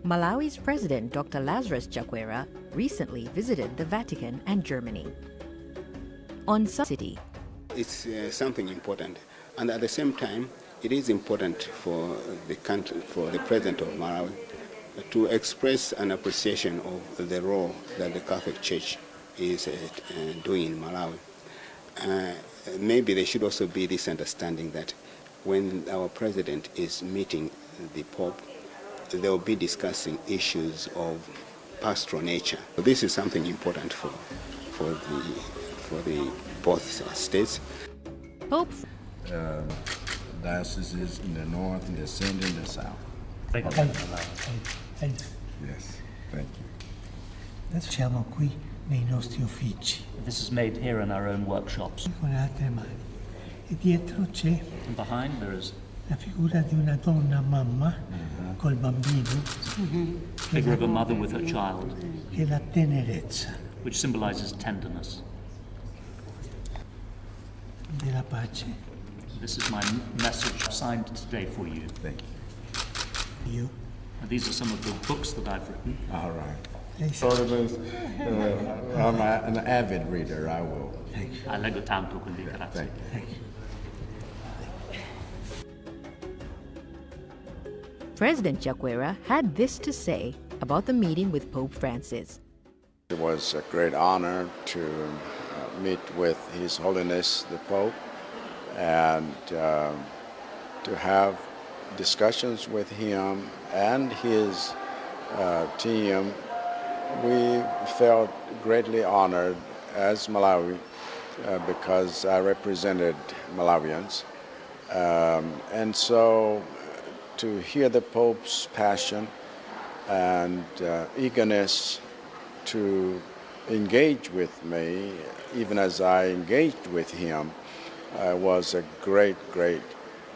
Malawi's President Dr. Lazarus Chakwera recently visited the Vatican and Germany. On City, it's something important, and at the same time, it is important for the country, for the President of Malawi, to express an appreciation of the role that the Catholic Church is doing in Malawi. Maybe there should also be this understanding that when our President is meeting the Pope, they will be discussing issues of pastoral nature. This is something important for the both states. Pope dioceses in the north, in the center, in the south. Thank you. Thank you. Yes, thank you. Adesso siamo qui nei nostri uffici, This is made here in our own workshops. con le altre mani. E dietro c'è And behind there is la figura di una donna mamma col bambino, figure of a mother with her child, che è la tenerezza which symbolizes tenderness. della pace. This is my message signed today for you. Thank you. Io, And these are some of the books that I've written. All right. lei sa, I'm an avid reader, I will. Leggo tanto, quindi grazie. Thank you. President Chakwera had this to say about the meeting with Pope Francis. It was a great honor to meet with His Holiness the Pope and to have discussions with him and his team. We felt greatly honored as Malawi because I represented Malawians. And so to hear the Pope's passion and eagerness to engage with me, even as I engaged with him, was a great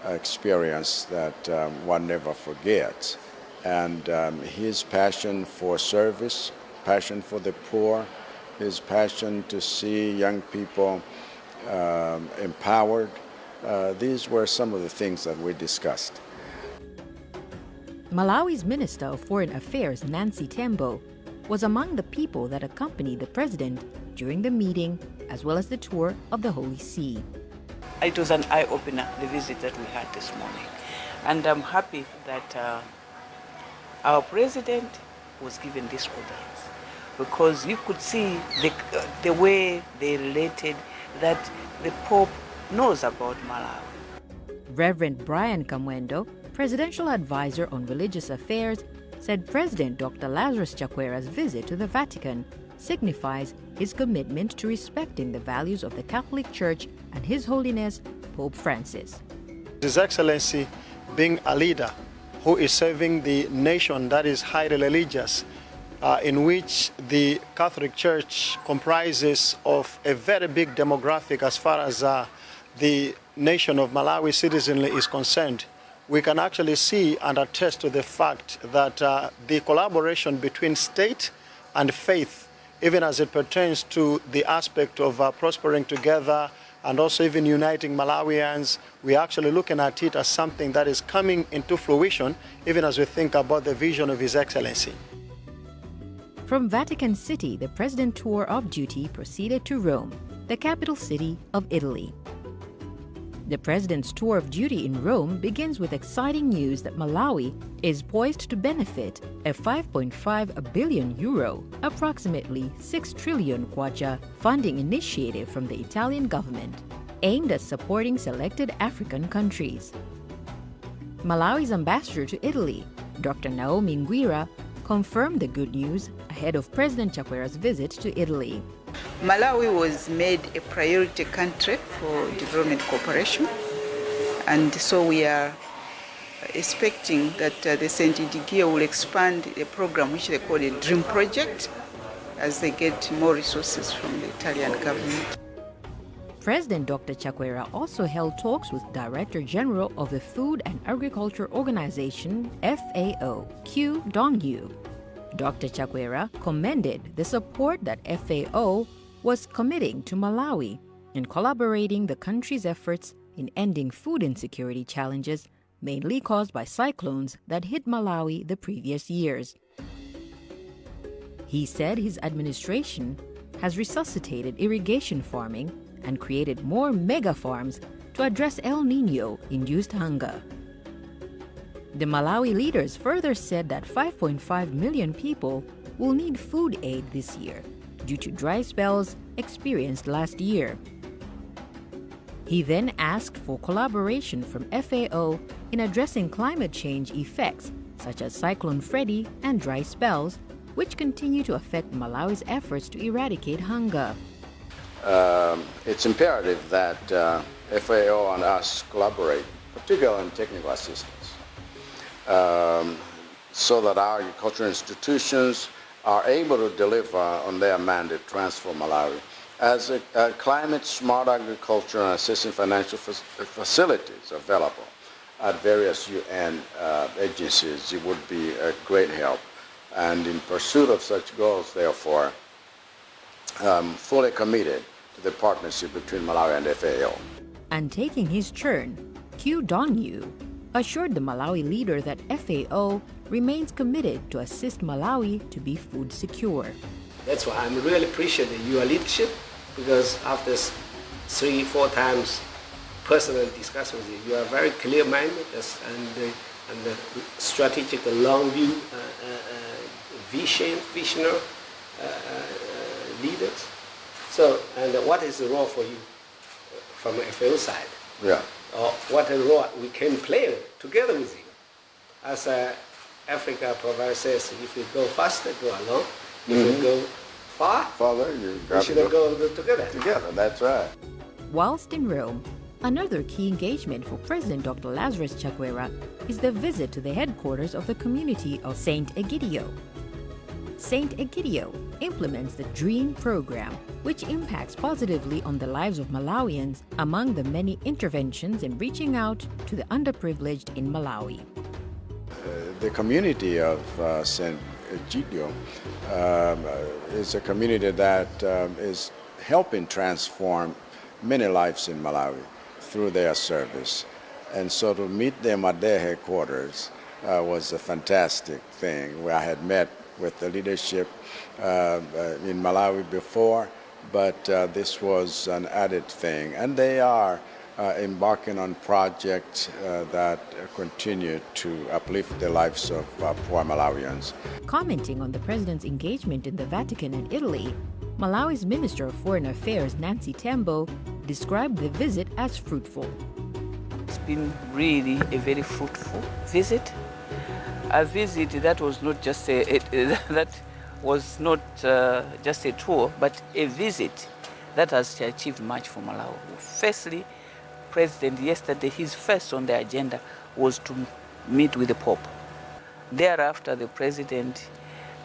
experience that one never forgets. And his passion for service, passion for the poor, his passion to see young people empowered, these were some of the things that we discussed. Malawi's Minister of Foreign Affairs, Nancy Tembo, was among the people that accompanied the president during the meeting, as well as the tour of the Holy See. It was an eye-opener, the visit that we had this morning. And I'm happy that our president was given this audience, because you could see the way they related, that the Pope knows about Malawi. Reverend Brian Kamwendo, presidential advisor on religious affairs, said President Dr. Lazarus Chakwera's visit to the Vatican signifies his commitment to respecting the values of the Catholic Church and His Holiness Pope Francis. His Excellency, being a leader who is serving the nation that is highly religious, in which the Catholic Church comprises of a very big demographic as far as the nation of Malawi citizenry is concerned, we can actually see and attest to the fact that the collaboration between state and faith, even as it pertains to the aspect of prospering together and also even uniting Malawians, we're actually looking at it as something that is coming into fruition, even as we think about the vision of His Excellency. From Vatican City, the President tour of duty proceeded to Rome, the capital city of Italy. The President's tour of duty in Rome begins with exciting news that Malawi is poised to benefit a 5.5 billion euro, approximately 6 trillion kwacha, funding initiative from the Italian government, aimed at supporting selected African countries. Malawi's ambassador to Italy, Dr. Naomi Ngwira, confirmed the good news ahead of President Chakwera's visit to Italy. Malawi was made a priority country for development cooperation, and so we are expecting that the St. Idigia will expand a program which they call a Dream Project as they get more resources from the Italian government. President Dr. Chakwera also held talks with Director General of the Food and Agriculture Organization, FAO, Q Dongyu. Dr. Chakwera commended the support that FAO was committing to Malawi in collaborating the country's efforts in ending food insecurity challenges mainly caused by cyclones that hit Malawi the previous years. He said his administration has resuscitated irrigation farming and created more mega farms to address El Nino-induced hunger. The Malawi leaders further said that 5.5 million people will need food aid this year due to dry spells experienced last year. He then asked for collaboration from FAO in addressing climate change effects such as Cyclone Freddy and dry spells, which continue to affect Malawi's efforts to eradicate hunger. It's imperative that FAO and us collaborate, particularly in technical assistance, so that our agricultural institutions are able to deliver on their mandate to transform Malawi. As a climate-smart agriculture and assisting financial facilities available at various UN agencies, it would be a great help. And in pursuit of such goals, therefore, fully committed to the partnership between Malawi and FAO. And taking his turn, Q Donyu assured the Malawi leader that FAO remains committed to assist Malawi to be food secure. That's why I'm really appreciating your leadership, because after 3-4 times personal discussion with you, you are very clear-minded and strategic, long view, visionary leaders. So, and what is the role for you from FAO side? Yeah. Or what a role we can play together with you? As Africa proverb says, if you go faster, go alone. If you go Father, you got we to should go together. together. That's right. Whilst in Rome, another key engagement for President Dr. Lazarus Chakwera is the visit to the headquarters of the community of St. Egidio. St. Egidio implements the DREAM program, which impacts positively on the lives of Malawians among the many interventions in reaching out to the underprivileged in Malawi. The community of St. Egidio is a community that is helping transform many lives in Malawi through their service. And so to meet them at their headquarters was a fantastic thing. Where I had met with the leadership in Malawi before, but this was an added thing. And they are embarking on projects that continue to uplift the lives of poor Malawians. Commenting on the president's engagement in the Vatican and Italy, Malawi's Minister of Foreign Affairs, Nancy Tembo, described the visit as fruitful. It's been really a very fruitful visit. A visit that was not just just a tour, but a visit that has achieved much for Malawi. Firstly, President yesterday, his first on the agenda was to meet with the Pope. Thereafter, the President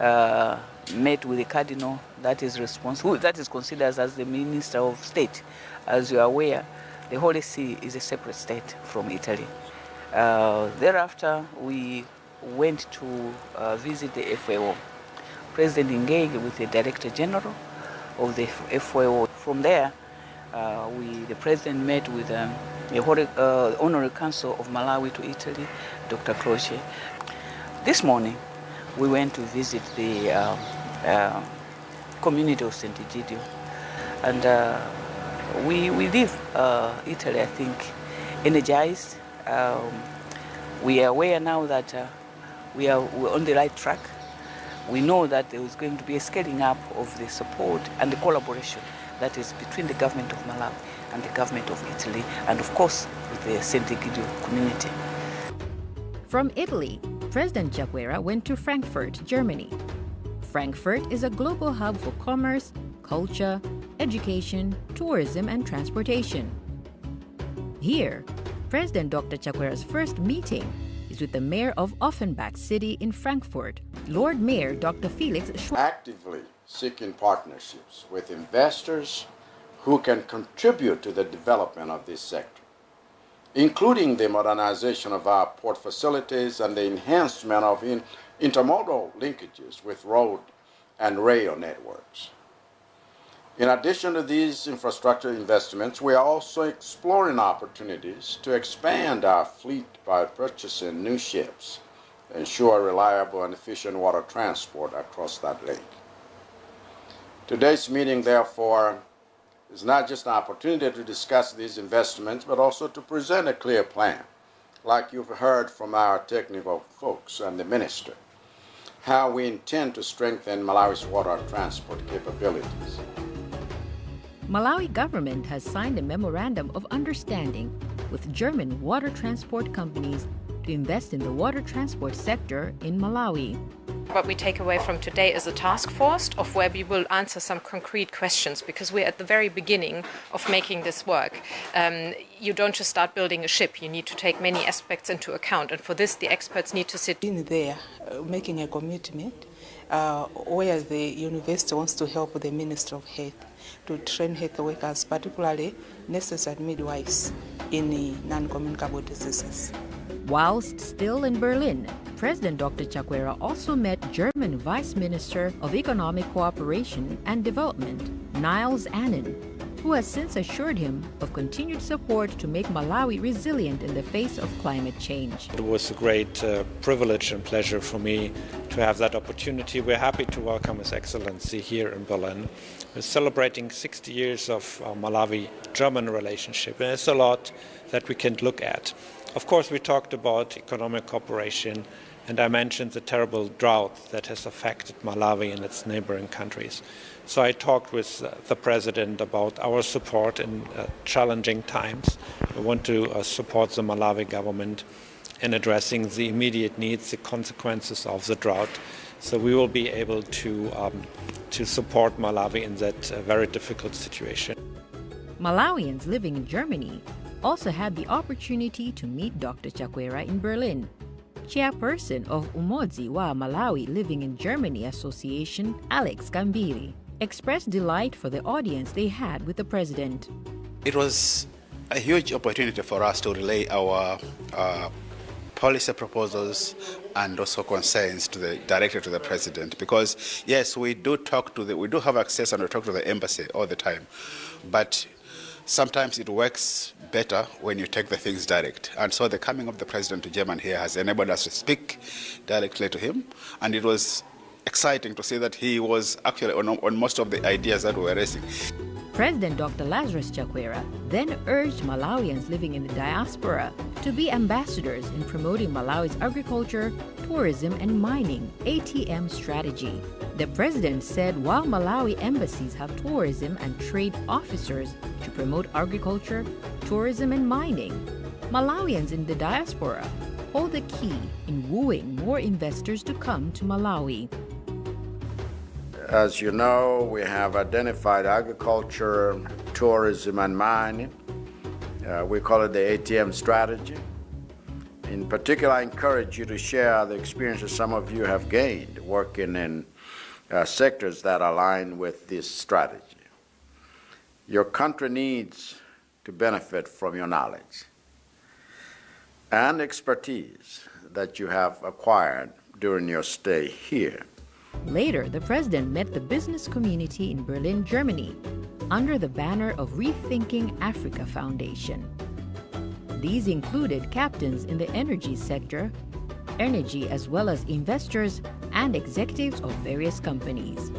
met with the Cardinal that is responsible, that is considered as the Minister of State. As you are aware, the Holy See is a separate state from Italy. Thereafter, we went to visit the FAO. President engaged with the Director General of the FAO. From there, the President met with the Honorary Consul of Malawi to Italy, Dr. Croce. This morning, we went to visit the community of St. Egidio. And we leave Italy, I think, energized. We are aware now that we're on the right track. We know that there is going to be a scaling up of the support and the collaboration that is between the government of Malawi and the government of Italy, and of course with the St. Egidio community. From Italy, President Chakwera went to Frankfurt, Germany. Frankfurt is a global hub for commerce, culture, education, tourism, and transportation. Here, President Dr. Chakwera's first meeting is with the mayor of Offenbach City in Frankfurt, Lord Mayor Dr. Felix Schwarz. Actively seeking partnerships with investors who can contribute to the development of this sector, including the modernization of our port facilities and the enhancement of intermodal linkages with road and rail networks. In addition to these infrastructure investments, we are also exploring opportunities to expand our fleet by purchasing new ships, ensure reliable and efficient water transport across that lake. Today's meeting, therefore, is not just an opportunity to discuss these investments, but also to present a clear plan, like you've heard from our technical folks and the minister, how we intend to strengthen Malawi's water transport capabilities. Malawi government has signed a memorandum of understanding with German water transport companies to invest in the water transport sector in Malawi. What we take away from today is a task force of where we will answer some concrete questions, because we're at the very beginning of making this work. You don't just start building a ship, you need to take many aspects into account, and for this the experts need to sit in there making a commitment where the university wants to help the Ministry of Health to train health workers, particularly nurses and midwives in non-communicable diseases. Whilst still in Berlin, President Dr. Chakwera also met German Vice Minister of Economic Cooperation and Development, Niels Annen, who has since assured him of continued support to make Malawi resilient in the face of climate change. It was a great privilege and pleasure for me to have that opportunity. We're happy to welcome His Excellency here in Berlin. We're celebrating 60 years of Malawi-German relationship, and there's a lot that we can look at. Of course, we talked about economic cooperation, and I mentioned the terrible drought that has affected Malawi and its neighboring countries. So I talked with the President about our support in challenging times. We want to support the Malawi government in addressing the immediate needs, the consequences of the drought. So we will be able to support Malawi in that very difficult situation. Malawians living in Germany also had the opportunity to meet Dr. Chakwera in Berlin. Chairperson of Umodzi wa Malawi Living in Germany Association, Alex Gambiri, expressed delight for the audience they had with the president. It was a huge opportunity for us to relay our policy proposals and also concerns directly to the president, because yes, we do have access and we talk to the embassy all the time, but sometimes it works better when you take the things direct. And so the coming of the president to Germany here has enabled us to speak directly to him, and it was exciting to see that he was actually on most of the ideas that we were raising. President Dr. Lazarus Chakwera then urged Malawians living in the diaspora to be ambassadors in promoting Malawi's agriculture, tourism, and mining ATM strategy. The president said while Malawi embassies have tourism and trade officers to promote agriculture, tourism, and mining, Malawians in the diaspora hold the key in wooing more investors to come to Malawi. As you know, we have identified agriculture, tourism, and mining. We call it the ATM strategy. In particular, I encourage you to share the experiences some of you have gained working in sectors that align with this strategy. Your country needs to benefit from your knowledge and expertise that you have acquired during your stay here. Later, the president met the business community in Berlin, Germany, under the banner of Rethinking Africa Foundation. These included captains in the energy sector, energy as well as investors and executives of various companies.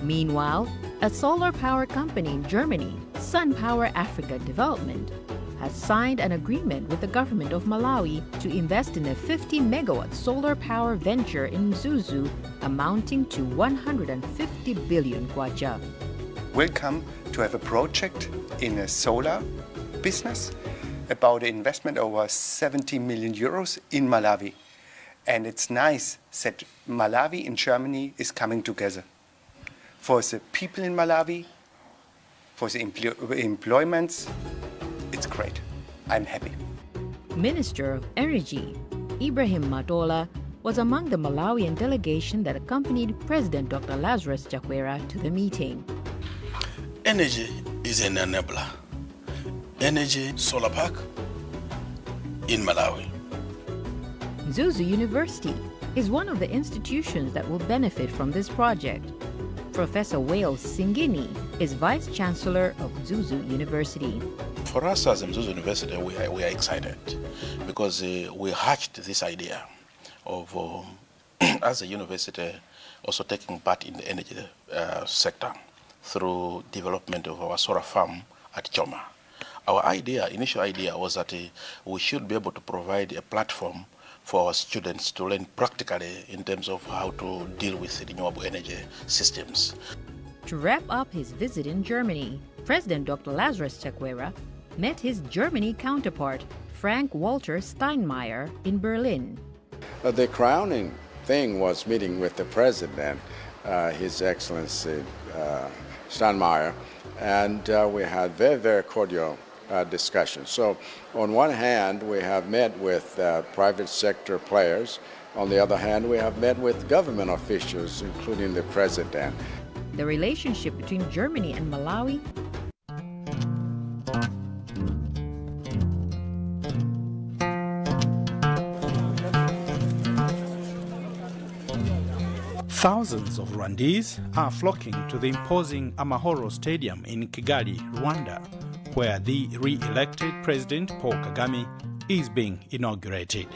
Meanwhile, a solar power company in Germany, SunPower Africa Development, has signed an agreement with the government of Malawi to invest in a 50-megawatt solar power venture in Zuzu amounting to 150 billion kwacha. Welcome to have a project in a solar business about an investment over 70 million euros in Malawi. And it's nice that Malawi and Germany is coming together. For the people in Malawi, for the employments, it's great. I'm happy. Minister of Energy, Ibrahim Matola, was among the Malawian delegation that accompanied President Dr. Lazarus Chakwera to the meeting. Energy is an enabler. Energy solar park in Malawi. Zuzu University is one of the institutions that will benefit from this project. Professor Wales Singini is Vice Chancellor of Zuzu University. For us as Zuzu University, we are excited because we hatched this idea of, as a university, also taking part in the energy sector through development of our solar farm at Choma. Our initial idea was that we should be able to provide a platform for our students to learn practically in terms of how to deal with renewable energy systems. To wrap up his visit in Germany, President Dr. Lazarus Chakwera met his Germany counterpart, Frank Walter Steinmeier, in Berlin. The crowning thing was meeting with the President, His Excellency Steinmeier, and we had very, very cordial discussion. So on one hand, we have met with private sector players. On the other hand, we have met with government officials, including the President. The relationship between Germany and Malawi Thousands of Rwandese are flocking to the imposing Amahoro Stadium in Kigali, Rwanda, where the re-elected President Paul Kagame is being inaugurated.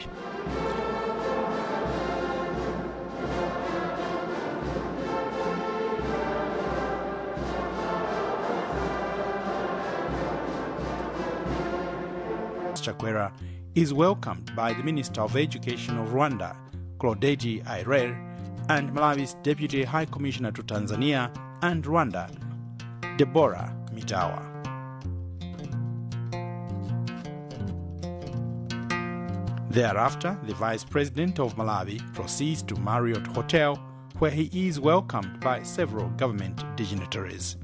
Chakwera is welcomed by the Minister of Education of Rwanda, Claudette Ayrere, and Malawi's Deputy High Commissioner to Tanzania and Rwanda, Deborah Mitawa. Thereafter, the Vice President of Malawi proceeds to Marriott Hotel, where he is welcomed by several government dignitaries.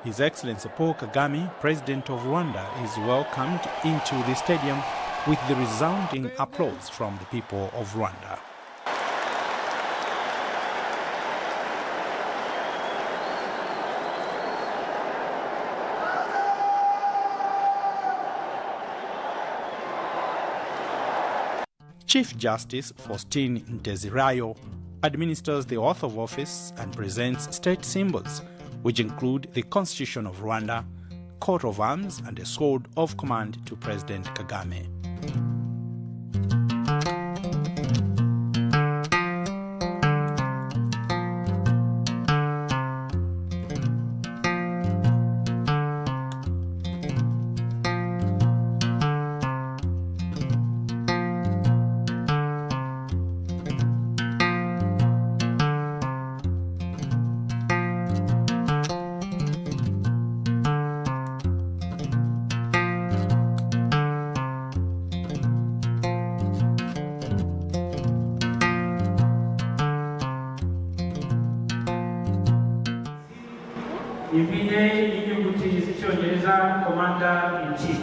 His Excellency Paul Kagame, President of Rwanda, is welcomed into the stadium with the resounding applause from the people of Rwanda. Chief Justice Faustin Ndezirayo administers the oath of office and presents state symbols, which include the Constitution of Rwanda, coat of arms, and a sword of command to President Kagame. Commander-in-Chief.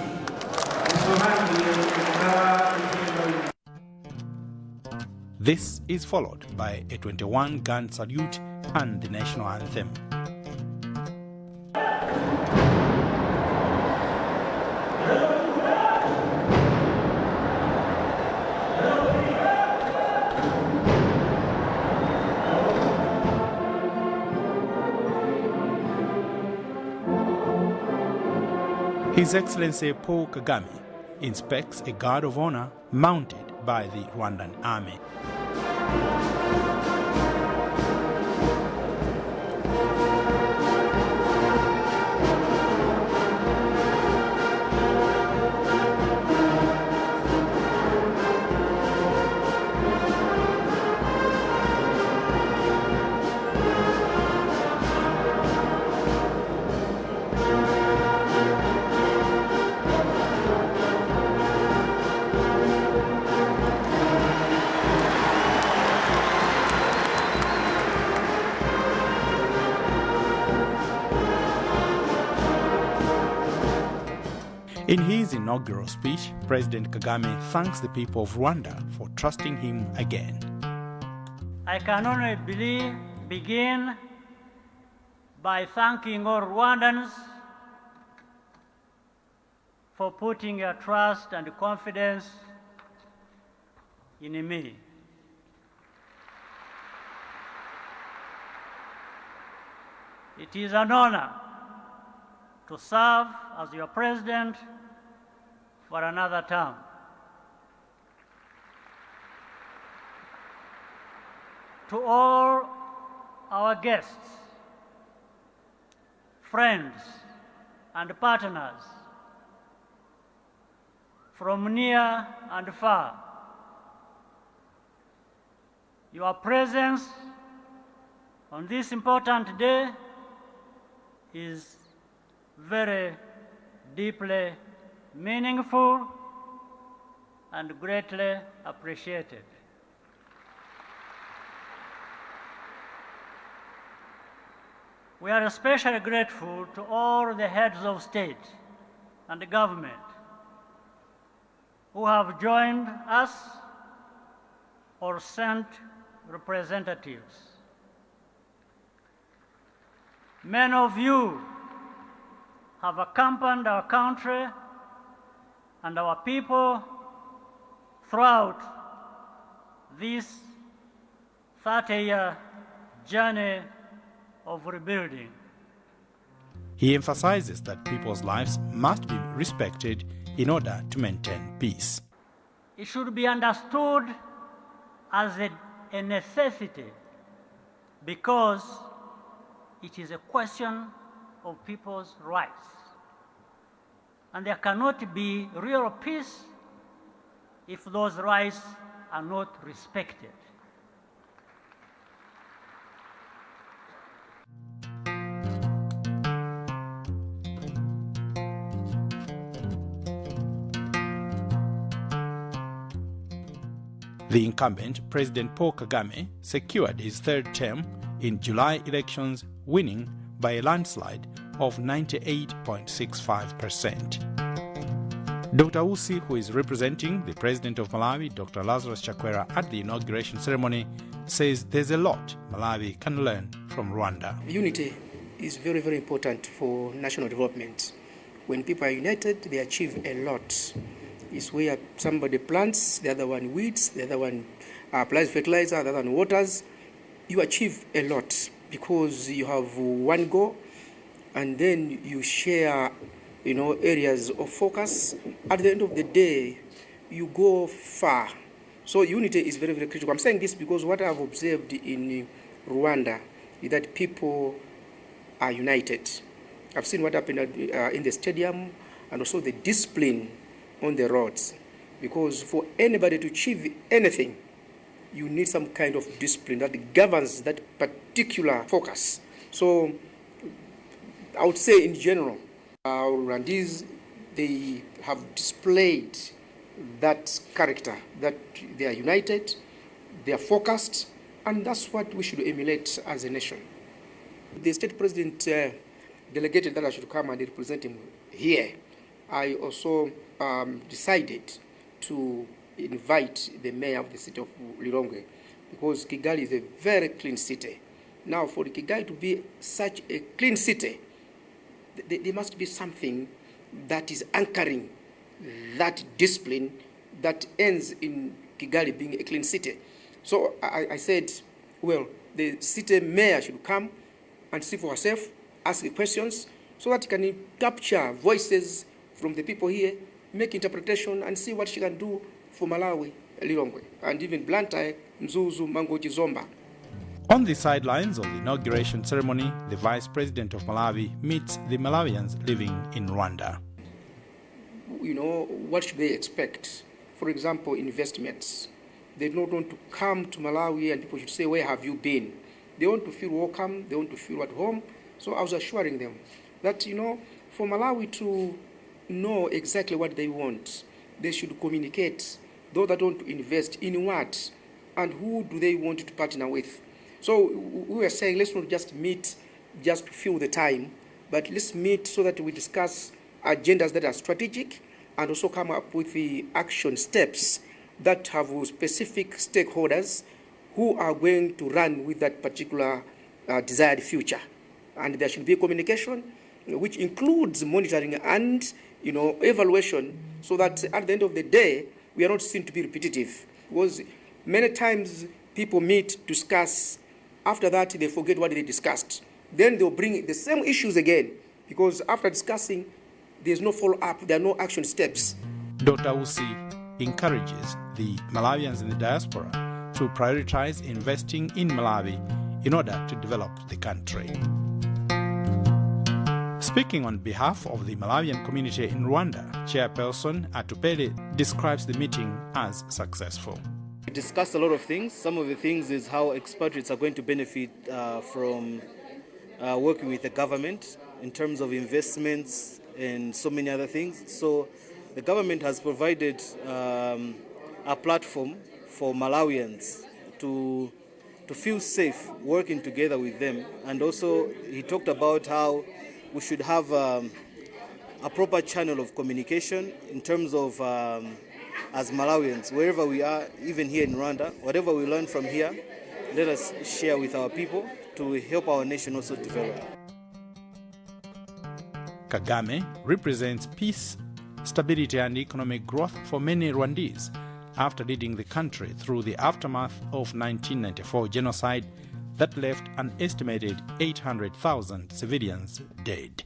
This is followed by a 21-gun salute and the national anthem. His Excellency Paul Kagame inspects a guard of honor mounted by the Rwandan army. In his inaugural speech, President Kagame thanks the people of Rwanda for trusting him again. I can only begin by thanking all Rwandans for putting your trust and confidence in me. It is an honor to serve as your president for another term. To all our guests, friends, and partners from near and far, your presence on this important day is very deeply meaningful and greatly appreciated. We are especially grateful to all the heads of state and government who have joined us or sent representatives. Many of you have accompanied our country and our people throughout this 30-year journey of rebuilding. He emphasizes that people's lives must be respected in order to maintain peace. It should be understood as a necessity because it is a question of people's rights. And there cannot be real peace if those rights are not respected. The incumbent, President Paul Kagame, secured his third term in July elections, winning by a landslide of 98.65%. Dr. Usi, who is representing the President of Malawi, Dr. Lazarus Chakwera, at the inauguration ceremony, says there's a lot Malawi can learn from Rwanda. Unity is very, very important for national development. When people are united, they achieve a lot. It's where somebody plants, the other one weeds, the other one applies fertilizer, the other one waters. You achieve a lot because you have one goal, and then you share, areas of focus. At the end of the day, you go far. So unity is very, very critical. I'm saying this because what I've observed in Rwanda is that people are united. I've seen what happened in the stadium and also the discipline on the roads. Because for anybody to achieve anything, you need some kind of discipline that governs that particular focus. So I would say in general, Rwandese, they have displayed that character, that they are united, they are focused, and that's what we should emulate as a nation. The state president delegated that I should come and represent him here. I also decided to invite the mayor of the city of Lilongwe because Kigali is a very clean city. Now, for Kigali to be such a clean city, there must be something that is anchoring that discipline that ends in Kigali being a clean city. So I said, well, the city mayor should come and see for herself, ask questions, so that she can capture voices from the people here, make interpretation, and see what she can do for Malawi, Lilongwe, and even Blantyre, Mzuzu, Mangochi, Zomba. On the sidelines of the inauguration ceremony, the Vice President of Malawi meets the Malawians living in Rwanda. What should they expect? For example, investments. They don't want to come to Malawi and people should say, where have you been? They want to feel welcome, they want to feel at home. So I was assuring them that, for Malawi to know exactly what they want, they should communicate those that want to invest in what and who do they want to partner with. So we were saying, let's not just meet just to fill the time, but let's meet so that we discuss agendas that are strategic and also come up with the action steps that have specific stakeholders who are going to run with that particular desired future. And there should be a communication which includes monitoring and evaluation, so that at the end of the day, we are not seen to be repetitive. Because many times people meet, discuss, after that they forget what they discussed. Then they'll bring the same issues again, because after discussing, there's no follow-up, there are no action steps. Dr. Usi encourages the Malawians in the diaspora to prioritize investing in Malawi in order to develop the country. Speaking on behalf of the Malawian community in Rwanda, Chairperson Atupele describes the meeting as successful. We discussed a lot of things. Some of the things is how expatriates are going to benefit from working with the government in terms of investments and so many other things. So the government has provided a platform for Malawians to feel safe working together with them. And also he talked about how we should have a proper channel of communication in terms of as Malawians, wherever we are, even here in Rwanda, whatever we learn from here, let us share with our people to help our nation also develop. Kagame represents peace, stability and economic growth for many Rwandese after leading the country through the aftermath of 1994 genocide that left an estimated 800,000 civilians dead.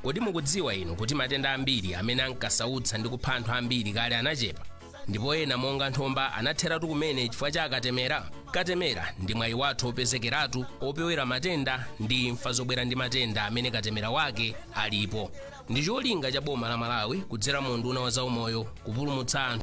Kodi mukudziwa inu kuti matenda ambiri amene ankasautsa ndi kupha anthu ambiri kale anachepa, ndipo ena monga nthomba anatheratu kumene chifukwa cha katemera? Katemera ndi mwayi wathu opezekeratu opewera matenda ndi imfa zobwera ndi matenda amene katemera wake alipo. Ndi cholinga cha boma la Malawi kudzera mu nduna wa zaumoyo kupulumutsa anthu